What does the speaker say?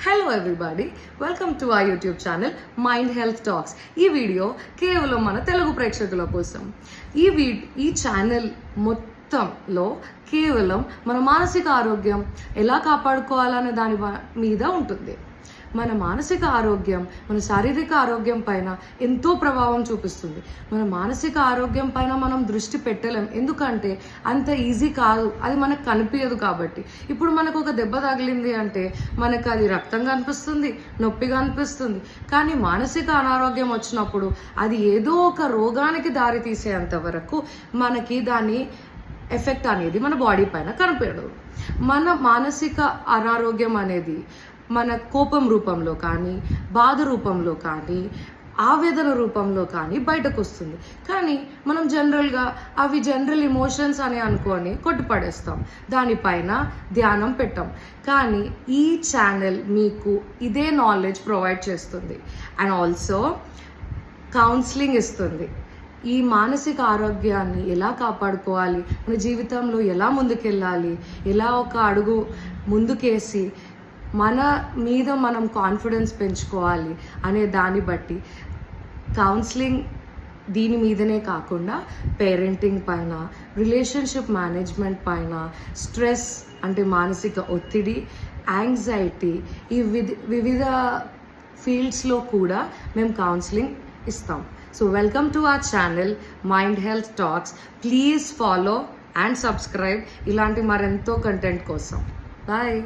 Hello everybody, welcome to our YouTube channel mind health talks. ఈ video కేవలం మన తెలుగు ప్రేక్షకుల కోసం. ఈ ఛానల్ మొత్తంలో కేవలం మన మానసిక ఆరోగ్యం ఎలా కాపాడుకోవాలనే దాని మీద ఉంటుంది. మన మానసిక ఆరోగ్యం మన శారీరక ఆరోగ్యం పైన ఎంతో ప్రభావం చూపిస్తుంది. మన మానసిక ఆరోగ్యం పైన మనం దృష్టి పెట్టలేం, ఎందుకంటే అంత ఈజీ కాదు, అది మనకు కనిపించదు. కాబట్టి ఇప్పుడు మనకు ఒక దెబ్బ తగిలింది అంటే మనకు అది రక్తంగా అనిపిస్తుంది, నొప్పిగా అనిపిస్తుంది. కానీ మానసిక అనారోగ్యం వచ్చినప్పుడు అది ఏదో ఒక రోగానికి దారి తీసేంత వరకు మనకి దాని ఎఫెక్ట్ అనేది మన బాడీ పైన కనిపించదు. మన మానసిక అనారోగ్యం అనేది మన కోపం రూపంలో కానీ, బాధ రూపంలో కానీ, ఆవేదన రూపంలో కానీ బయటకు వస్తుంది. కానీ మనం అవి జనరల్ ఎమోషన్స్ అని అనుకొని కొట్టిపడేస్తాం, దానిపైన ధ్యానం పెట్టాం. కానీ ఈ ఛానల్ మీకు ఇదే నాలెడ్జ్ ప్రొవైడ్ చేస్తుంది అండ్ ఆల్సో కౌన్సిలింగ్ ఇస్తుంది. ఈ మానసిక ఆరోగ్యాన్ని ఎలా కాపాడుకోవాలి, మన జీవితంలో ఎలా ముందుకెళ్ళాలి, ఎలా ఒక అడుగు ముందుకేసి మన మీద మనం కాన్ఫిడెన్స్ పెంచుకోవాలి అనే దాన్ని బట్టి కౌన్సిలింగ్ దీని మీదనే కాకుండా పేరెంటింగ్ పైన, రిలేషన్షిప్ మేనేజ్మెంట్ పైన, స్ట్రెస్ అంటే మానసిక ఒత్తిడి, యాంగ్జైటీ, ఈ వివిధ ఫీల్డ్స్లో కూడా మేము కౌన్సిలింగ్ ఇస్తాం. So welcome to our channel mind health talks. Please follow and subscribe ఇలాంటి మరెంతో కంటెంట్ కోసం. బాయ్.